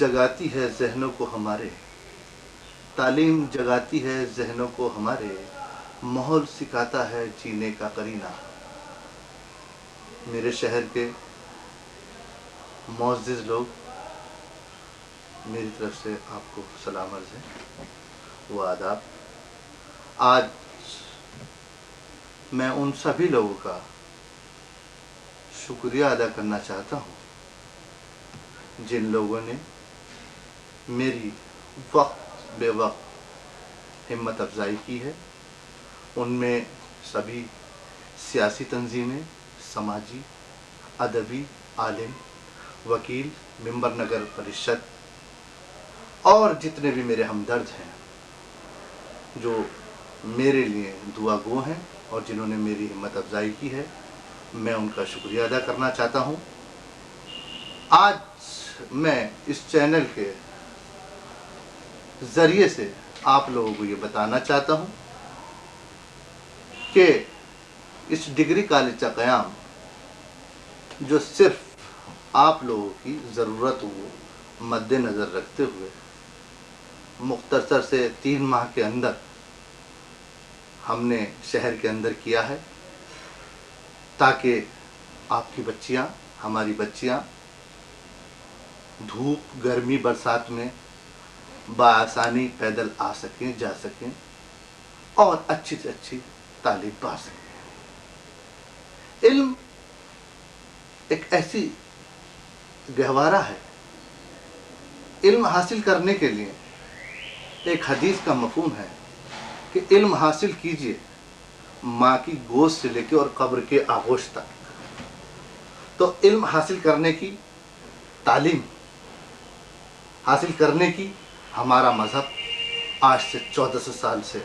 جگاتی ہے ذہنوں کو ہمارے، تعلیم جگاتی ہے ذہنوں کو ہمارے، ماحول سکھاتا ہے جینے کا قرینہ۔ میرے شہر کے معزز لوگ، میری طرف سے آپ کو سلام عرض ہے و آداب۔ آج میں ان سبھی لوگوں کا شکریہ ادا کرنا چاہتا ہوں جن لوگوں نے میری وقت بے وقت ہمت افزائی کی ہے۔ ان میں سبھی سیاسی تنظیمیں، سماجی، ادبی، عالم، وکیل، ممبر نگر پریشد اور جتنے بھی میرے ہمدرد ہیں جو میرے لیے دعا گو ہیں اور جنہوں نے میری ہمت افزائی کی ہے، میں ان کا شکریہ ادا کرنا چاہتا ہوں۔ آج میں اس چینل کے ذریعے سے آپ لوگوں کو یہ بتانا چاہتا ہوں کہ اس ڈگری کالج کا قیام جو صرف آپ لوگوں کی ضرورت کو مد نظر رکھتے ہوئے مختصر سے 3 ماہ کے اندر ہم نے شہر کے اندر کیا ہے، تاکہ آپ کی بچیاں، ہماری بچیاں دھوپ، گرمی، برسات میں بآسانی پیدل آ سکیں، جا سکیں اور اچھی سے اچھی تعلیم پا سکیں۔ علم ایک ایسی گہوارہ ہے، علم حاصل کرنے کے لیے ایک حدیث کا مفہوم ہے کہ علم حاصل کیجئے ماں کی گود سے لے کے اور قبر کے آغوش تک۔ تو علم حاصل کرنے کی، تعلیم حاصل کرنے کی ہمارا مذہب آج سے 1400 سال سے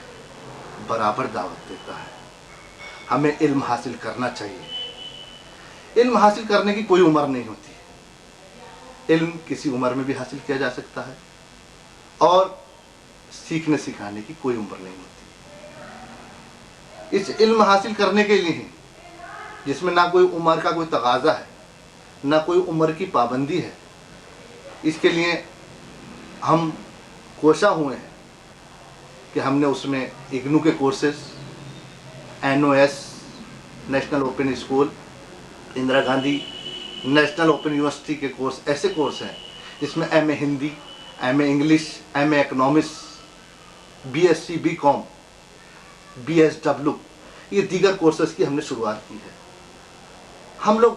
برابر دعوت دیتا ہے۔ ہمیں علم حاصل کرنا چاہیے۔ علم حاصل کرنے کی کوئی عمر نہیں ہوتی، علم کسی عمر میں بھی حاصل کیا جا سکتا ہے اور سیکھنے سکھانے کی کوئی عمر نہیں ہوتی۔ اس علم حاصل کرنے کے لیے ہی، جس میں نہ کوئی عمر کا کوئی تقاضا ہے، نہ کوئی عمر کی پابندی ہے، اس کے لیے ہم کوشاں ہوئے ہیں کہ ہم نے اس میں اگنو کے courses, NOS national open school, Indira Gandhi national open university کے کورس، ایسے کورس ہیں جس میں M a Hindi, M A English, M a economics, BSc BCom، BSW، یہ دیگر کورسز کی ہم نے شروعات کی ہے۔ ہم لوگ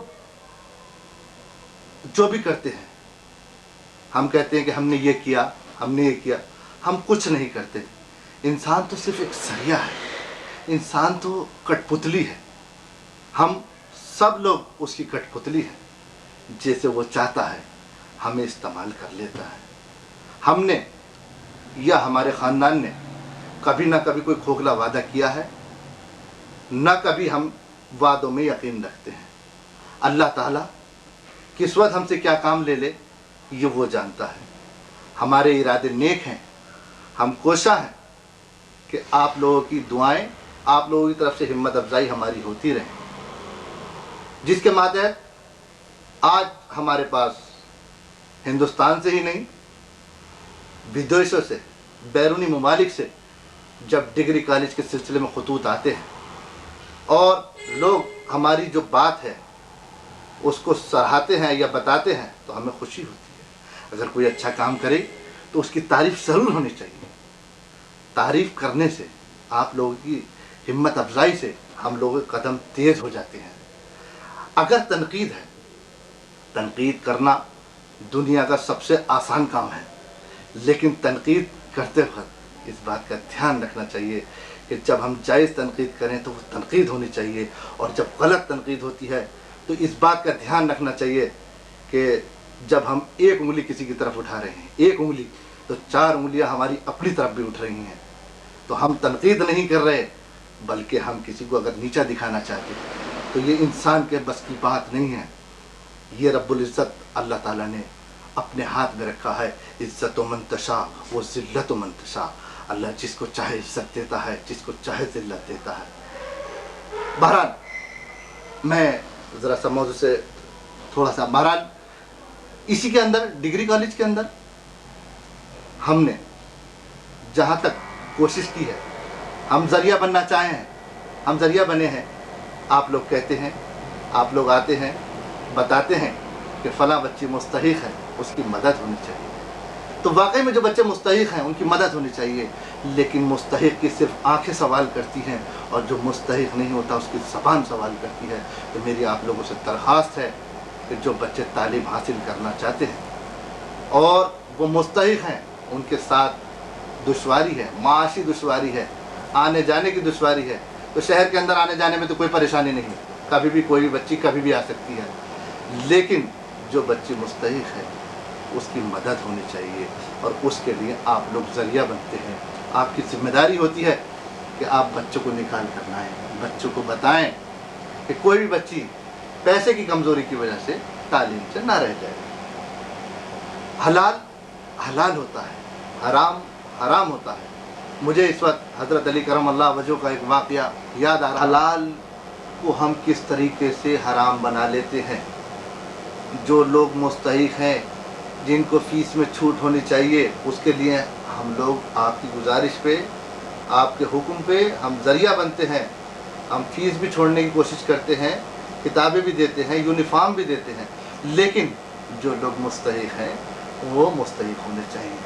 جو بھی کرتے ہیں، ہم کہتے ہیں کہ ہم نے یہ کیا، ہم نے یہ کیا، ہم کچھ نہیں کرتے۔ انسان تو صرف ایک ذریعہ ہے، انسان تو کٹ پتلی ہے۔ ہم سب لوگ اس کی کٹ پتلی ہیں، جیسے وہ چاہتا ہے ہمیں استعمال کر لیتا ہے۔ ہم نے یا ہمارے خاندان نے کبھی نہ کبھی کوئی کھوکھلا وعدہ کیا ہے، نہ کبھی ہم وعدوں میں یقین رکھتے ہیں۔ اللہ تعالیٰ کس وقت ہم سے کیا کام لے لے یہ وہ جانتا ہے۔ ہمارے ارادے نیک ہیں، ہم کوشاں ہیں کہ آپ لوگوں کی دعائیں، آپ لوگوں کی طرف سے ہمت افزائی ہماری ہوتی رہے، جس کے ماتحت آج ہمارے پاس ہندوستان سے ہی نہیں، ودیشوں سے، بیرونی ممالک سے جب ڈگری کالج کے سلسلے میں خطوط آتے ہیں اور لوگ ہماری جو بات ہے اس کو سراہتے ہیں یا بتاتے ہیں تو ہمیں خوشی ہوتی ہے۔ اگر کوئی اچھا کام کرے تو اس کی تعریف ضرور ہونی چاہیے۔ تعریف کرنے سے، آپ لوگوں کی ہمت افزائی سے ہم لوگوں کے قدم تیز ہو جاتے ہیں۔ اگر تنقید ہے، تنقید کرنا دنیا کا سب سے آسان کام ہے، لیکن تنقید کرتے وقت اس بات کا دھیان رکھنا چاہیے کہ جب ہم جائز تنقید کریں تو وہ تنقید ہونی چاہیے، اور جب غلط تنقید ہوتی ہے تو اس بات کا دھیان رکھنا چاہیے کہ جب ہم ایک انگلی کسی کی طرف اٹھا رہے ہیں، ایک انگلی، تو 4 انگلیاں ہماری اپنی طرف بھی اٹھ رہی ہیں۔ تو ہم تنقید نہیں کر رہے، بلکہ ہم کسی کو اگر نیچا دکھانا چاہتے ہیں تو یہ انسان کے بس کی بات نہیں ہے۔ یہ رب العزت اللہ تعالیٰ نے اپنے ہاتھ میں رکھا ہے، عزت و منتشا وہ ذلت و منتشا۔ اللہ جس کو چاہے عزت دیتا ہے، جس کو چاہے ذلت دیتا ہے۔ بہرحال میں ذرا سا موضوع سے تھوڑا سا، بہرحال اسی کے اندر، ڈگری کالج کے اندر ہم نے جہاں تک کوشش کی ہے، ہم ذریعہ بننا چاہے ہیں، ہم ذریعہ بنے ہیں۔ آپ لوگ کہتے ہیں، آپ لوگ آتے ہیں بتاتے ہیں کہ فلاں بچی مستحق ہے، اس کی مدد ہونی چاہیے، تو واقعی میں جو بچے مستحق ہیں ان کی مدد ہونی چاہیے، لیکن مستحق کی صرف آنکھیں سوال کرتی ہیں اور جو مستحق نہیں ہوتا اس کی زبان سوال کرتی ہے۔ تو میری آپ لوگوں سے درخواست ہے کہ جو بچے تعلیم حاصل کرنا چاہتے ہیں اور وہ مستحق ہیں، ان کے ساتھ دشواری ہے، معاشی دشواری ہے، آنے جانے کی دشواری ہے، تو شہر کے اندر آنے جانے میں تو کوئی پریشانی نہیں ہے، کبھی بھی کوئی بھی بچی کبھی بھی آ سکتی ہے، لیکن جو بچی مستحق ہے اس کی مدد ہونی چاہیے، اور اس کے لیے آپ لوگ ذریعہ بنتے ہیں۔ آپ کی ذمہ داری ہوتی ہے کہ آپ بچوں کو نکال کر لائیں، بچوں کو بتائیں کہ کوئی بھی بچی پیسے کی کمزوری کی وجہ سے تعلیم سے نہ رہ جائے۔ حلال حلال ہوتا ہے، حرام حرام ہوتا ہے۔ مجھے اس وقت حضرت علی کرم اللہ وجہہ کا ایک واقعہ یاد آ رہا ہے۔ حلال کو ہم کس طریقے سے حرام بنا لیتے ہیں۔ جو لوگ مستحق ہیں، جن کو فیس میں چھوٹ ہونی چاہیے، اس کے لیے ہم لوگ آپ کی گزارش پہ، آپ کے حکم پہ ہم ذریعہ بنتے ہیں، ہم فیس بھی چھوڑنے کی کوشش کرتے ہیں، کتابیں بھی دیتے ہیں، یونیفارم بھی دیتے ہیں، لیکن جو لوگ مستحق ہیں وہ مستحق ہونے چاہیے۔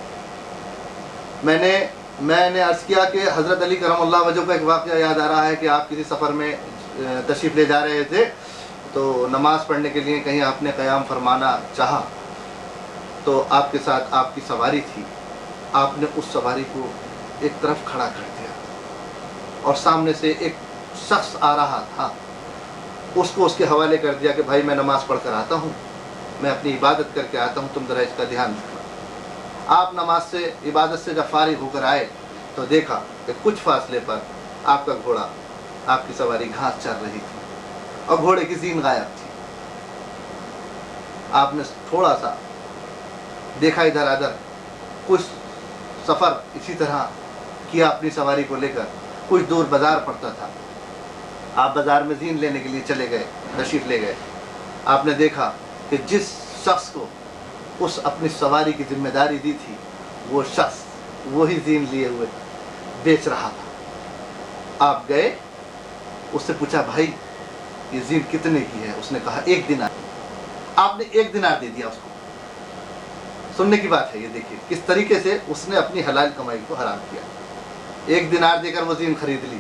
میں نے عرض کیا کہ حضرت علی کرم اللہ وجہہ کا ایک واقعہ یاد آ رہا ہے کہ آپ کسی سفر میں تشریف لے جا رہے تھے، تو نماز پڑھنے کے لیے کہیں آپ نے قیام فرمانا چاہا، تو آپ کے ساتھ آپ کی سواری تھی، آپ نے اس سواری کو ایک طرف کھڑا کر دیا اور سامنے سے ایک شخص آ رہا تھا، اس کو اس کے حوالے کر دیا کہ بھائی میں نماز پڑھ کر آتا ہوں، میں اپنی عبادت کر کے آتا ہوں، تم ذرا اس کا دھیان رکھنا۔ آپ نماز سے، عبادت سے جب فارغ ہو کر آئے تو دیکھا کہ کچھ فاصلے پر آپ کا گھوڑا، آپ کی سواری گھاس چر رہی تھی اور گھوڑے کی زین غائب تھی۔ آپ نے تھوڑا سا دیکھا ادھر ادھر، کچھ سفر اسی طرح کیا اپنی سواری کو لے کر، کچھ دور بازار پڑتا تھا، آپ بازار میں زین لینے کے لیے چلے گئے، تشریف لے گئے، آپ نے دیکھا کہ جس شخص کو اس اپنی سواری کی ذمہ داری دی تھی، وہ شخص وہی زین لیے ہوئے بیچ رہا تھا۔ آپ گئے، اس سے پوچھا بھائی یہ زین کتنے کی ہے؟ اس نے کہا 1 دینار۔ آپ نے 1 دینار دے دیا اس کو۔ سننے کی بات ہے یہ، دیکھیے کس طریقے سے اس نے اپنی حلال کمائی کو حرام کیا۔ 1 دینار دے کر وہ زین خرید لی،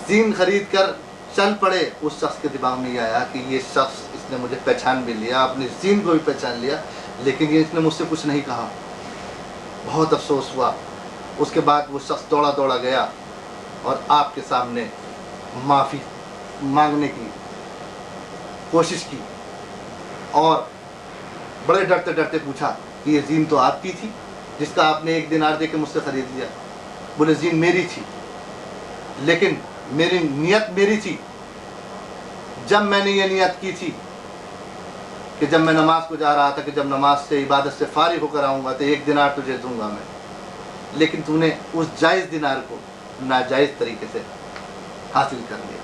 زین خرید کر چل پڑے۔ اس شخص کے دماغ میں یہ آیا کہ یہ شخص، اس نے مجھے پہچان بھی لیا، اپنی زین کو بھی پہچان لیا، لیکن یہ اس نے مجھ سے کچھ نہیں کہا۔ بہت افسوس ہوا۔ اس کے بعد وہ شخص دوڑا دوڑا گیا اور آپ کے سامنے معافی مانگنے کی کوشش کی، اور بڑے ڈرتے ڈرتے پوچھا کہ یہ زین تو آپ کی تھی جس کا آپ نے 1 دینار دے کے مجھ سے خرید لیا؟ بولے زین میری تھی، لیکن میری نیت میری تھی۔ جب میں نے یہ نیت کی تھی کہ جب میں نماز کو جا رہا تھا کہ جب نماز سے، عبادت سے فارغ ہو کر آؤں گا تو 1 دینار تجھے دوں گا میں، لیکن تو نے اس جائز دینار کو ناجائز طریقے سے حاصل کر لیا۔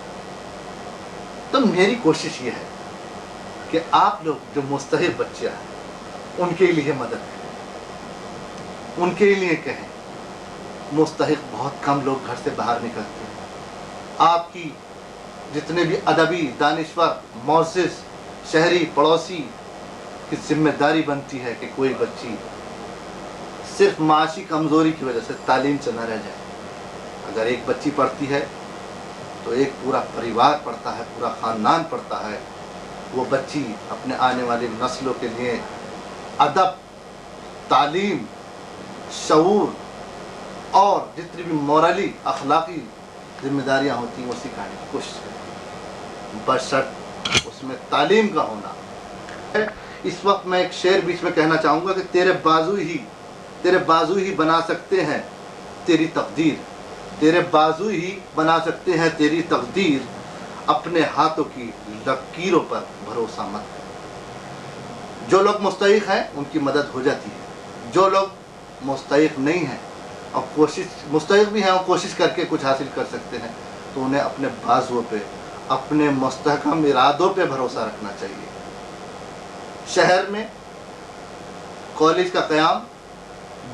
تو میری کوشش یہ ہے کہ آپ لوگ جو مستحق بچے ہیں ان کے لیے مدد کریں، ان کے لیے کہیں۔ مستحق بہت کم لوگ گھر سے باہر نکلتے ہیں۔ آپ کی جتنے بھی ادبی، دانشور، معزز، شہری، پڑوسی کی ذمہ داری بنتی ہے کہ کوئی بچی صرف معاشی کمزوری کی وجہ سے تعلیم سے نہ رہ جائے۔ اگر ایک بچی پڑھتی ہے تو ایک پورا پریوار پڑھتا ہے، پورا خاندان پڑھتا ہے۔ وہ بچی اپنے آنے والی نسلوں کے لیے ادب، تعلیم، شعور اور جتنی بھی مورلی، اخلاقی ذمہ داریاں ہوتی ہیں وہ سکھانے کی کوشش کریں، بشرط اس میں تعلیم کا ہونا۔ اس وقت میں ایک شعر بیچ میں کہنا چاہوں گا کہ تیرے بازو ہی بنا سکتے ہیں تیری تقدیر، تیرے بازو ہی بنا سکتے ہیں تیری تقدیر، اپنے ہاتھوں کی لکیروں پر بھروسہ مت کر۔ جو لوگ مستحق ہیں ان کی مدد ہو جاتی ہے، جو لوگ مستحق نہیں ہیں اور مستحق بھی ہیں اور کوشش کر کے کچھ حاصل کر سکتے ہیں، تو انہیں اپنے بازوؤں پہ، اپنے مستحکم ارادوں پہ بھروسہ رکھنا چاہیے۔ شہر میں کالج کا قیام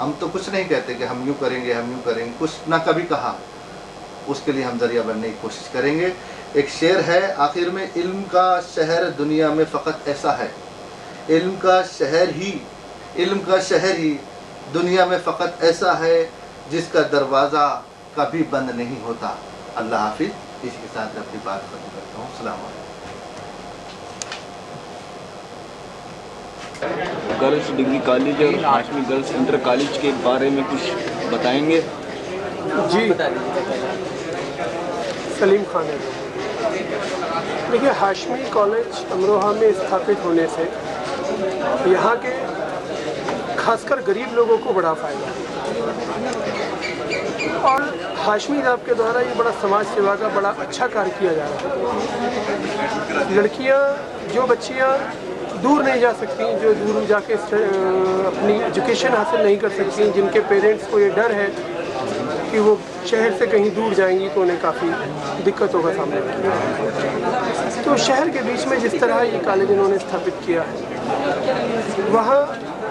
ہم تو کچھ نہیں کہتے کہ ہم یوں کریں گے، کچھ نہ کبھی کہا، اس کے لیے ہم ذریعہ بننے کی کوشش کریں گے۔ ایک شعر ہے آخر میں، علم کا شہر دنیا میں فقط ایسا ہے، علم کا شہر ہی دنیا میں فقط ایسا ہے جس کا دروازہ کبھی بند نہیں ہوتا۔ اللہ حافظ۔ اس کے ساتھ اپنی بات ختم کرتا ہوں۔ السلام علیکم۔ گرلس ڈگری کالج اور ہاشمی گرلس انٹر کالج کے بارے میں کچھ بتائیں گے؟ جی، سلیم خان ہے۔ دیکھیے، ہاشمی کالج امروہہ میں استھاپت ہونے سے یہاں کے خاص کر غریب لوگوں کو بڑا فائدہ ہے، اور ہاشمی صاحب کے دوارا یہ بڑا سماج سیوا کا بڑا اچھا کار کیا جا رہا ہے۔ لڑکیاں، جو بچیاں دور نہیں جا سکتی، جو دور جا کے اپنی ایجوکیشن حاصل نہیں کر سکتی، جن کے پیرنٹس کو یہ ڈر ہے کہ وہ شہر سے کہیں دور جائیں گی تو انہیں کافی دقتوں کا سامنا کرنا، تو شہر کے بیچ میں جس طرح یہ کالج انہوں نے استھاپت کیا ہے، وہاں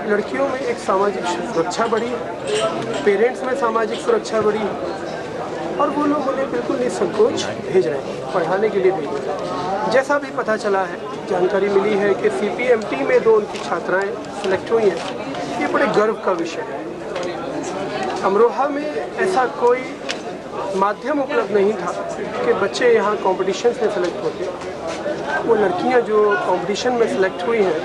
لڑکیوں میں ایک ساماجک سرکشا بڑھی، پیرنٹس میں ساماجک سرکشا بڑھی، اور وہ لوگ انہیں بالکل نسنکوچ بھیج رہے ہیں، پڑھانے کے لیے بھیج رہے ہیں۔ جیسا بھی پتہ چلا ہے، جانکاری ملی ہے کہ CPMT میں 2 ان کی چھاترائیں سلیکٹ ہوئی ہیں۔ یہ بڑے گرو کا وشے ہے۔ امروہہ میں ایسا کوئی مادھیم اپلبدھ نہیں تھا کہ بچے یہاں کمپٹیشنز میں سلیکٹ ہوتے۔ وہ لڑکیاں جو کمپٹیشن میں سلیکٹ ہوئی ہیں،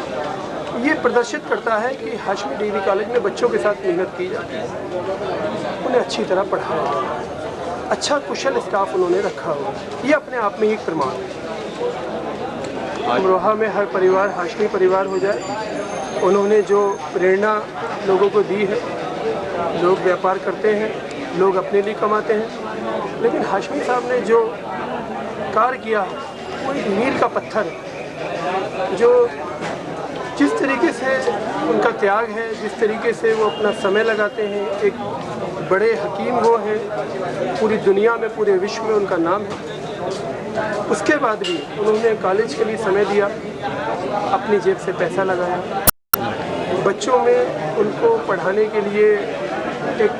یہ پردرشت کرتا ہے کہ ہاشمی ڈگری کالج میں بچوں کے ساتھ محنت کی جاتی ہے، انہیں اچھی طرح پڑھایا جاتا ہے، اچھا کشل اسٹاف انہوں نے رکھا ہوا، یہ اپنے آپ میں ایک پرمان ہے۔ امروہہ میں ہر پریوار ہاشمی پریوار ہو جائے۔ انہوں نے جو پریرنا لوگوں کو دی ہے، لوگ بیاپار کرتے ہیں، لوگ اپنے لیے کماتے ہیں، لیکن ہاشمی صاحب نے جو کار کیا وہ ایک میل کا پتھر ہے، جو جس طریقے سے ان کا تیاگ ہے، جس طریقے سے وہ اپنا سمے لگاتے ہیں، ایک بڑے حکیم وہ ہیں، پوری دنیا میں، پورے وشو میں ان کا نام ہے۔ اس کے بعد بھی انہوں نے کالج کے لیے سمے دیا، اپنی جیب سے پیسہ لگایا، بچوں میں ان کو پڑھانے کے لیے ایک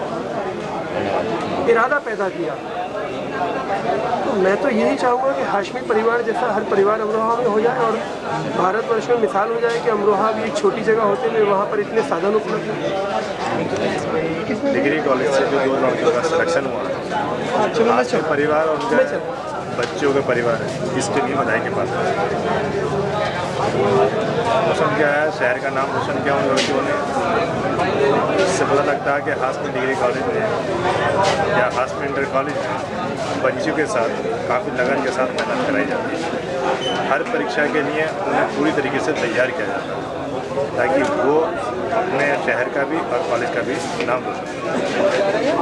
ارادہ پیدا کیا۔ تو میں تو یہی چاہوں گا کہ ہاشمی پریوار جیسا ہر پریوار امروہہ میں ہو جائے، اور بھارت ورش میں مثال ہو جائے کہ امروہہ بھی ایک چھوٹی جگہ ہوتے ہوئے وہاں پر اتنے سادھن اپلبدھ ہیں۔ ڈگری کالج سے جو 2 لڑکیوں کا سلیکشن ہوا، ہاشمی پریوار اور ان کے بچوں کا پریوار ہے، اس کے لیے بدھائی کے پاس روشن کیا ہے، شہر کا نام روشن کیا ان لڑکیوں نے۔ اس سے پتہ لگتا ہے کہ ہاشمی ڈگری کالج میں یا ہاشمی انٹر کالج میں بچیوں کے ساتھ کافی لگن کے ساتھ محنت کرائی جاتی ہے۔ ہر پریکشا کے لیے انہیں پوری طریقے سے تیار کیا جاتا ہے تاکہ وہ اپنے شہر کا بھی اور کالج کا بھی نام روشن کریں۔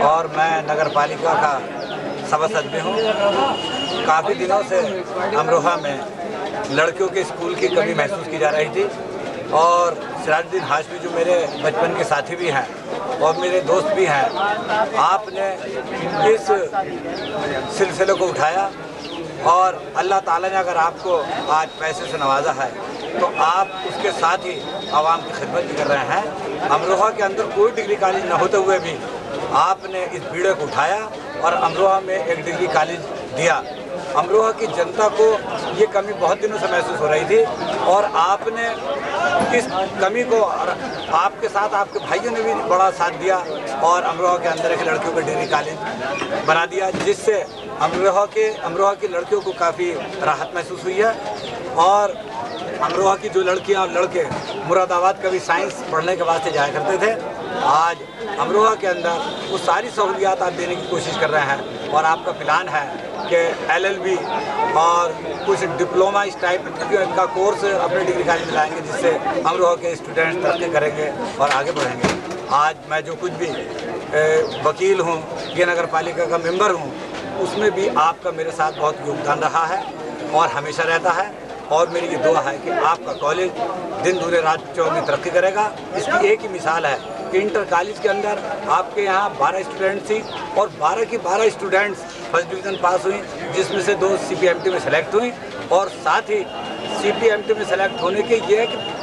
اور میں نگر پالیکا کا سبھاسد بھی ہوں۔ کافی دنوں سے امروہہ میں لڑکیوں کے اسکول کی کمی محسوس کی جا رہی تھی، اور سراج الدین ہاشمی جو میرے بچپن کے ساتھی بھی ہیں اور میرے دوست بھی ہیں، آپ نے اس سلسلے کو اٹھایا، اور اللہ تعالیٰ نے اگر آپ کو آج پیسے سے نوازا ہے تو آپ اس کے ساتھ ہی عوام کی خدمت بھی کر رہے ہیں۔ امروہہ کے اندر کوئی ڈگری کالج نہ ہوتے ہوئے بھی آپ نے اس بیڑے کو اٹھایا اور امروہہ میں ایک ڈگری کالج دیا۔ امروہہ کی جنتا کو یہ کمی بہت دنوں سے محسوس ہو رہی تھی، اور آپ نے اس کمی کو، اور آپ کے ساتھ آپ کے بھائیوں نے بھی بڑا ساتھ دیا، اور امروہہ کے اندر ایک لڑکیوں کا ڈگری کالج بنا دیا، جس سے امروہہ کی لڑکیوں کو کافی راحت محسوس ہوئی ہے۔ اور امروہہ کی جو لڑکیاں اور لڑکے مراد آباد کا بھی سائنس پڑھنے کے واسطے جایا کرتے تھے، آج امروہہ کے اندر وہ ساری سہولیات آپ دینے کی کوشش کر رہے ہیں، اور آپ کا پلان ہے کہ LLB اور کچھ ڈپلوما اس ٹائپ کا کورس اپنے ڈگری کالج میں لائیں گے، جس سے امروہہ کے اسٹوڈنٹس ترقی کریں گے اور آگے بڑھیں گے۔ آج میں جو کچھ بھی وکیل ہوں یا نگر پالیکا کا ممبر ہوں، اس میں بھی آپ کا میرے ساتھ بہت یوگدان رہا ہے اور ہمیشہ رہتا ہے، اور میری یہ دعا ہے کہ آپ کا کالج دن دگنے رات چوگنے ترقی کرے گا۔ اس کی ایک ہی مثال ہے کہ انٹر کالج کے اندر آپ کے یہاں 12 اسٹوڈنٹس تھی، اور 12 کی 12 اسٹوڈنٹس فرسٹ ڈویژن پاس ہوئی، جس میں سے 2 CPMT میں سلیکٹ ہوئیں، اور ساتھ ہی CPMT میں سلیکٹ ہونے کے یہ ہے کہ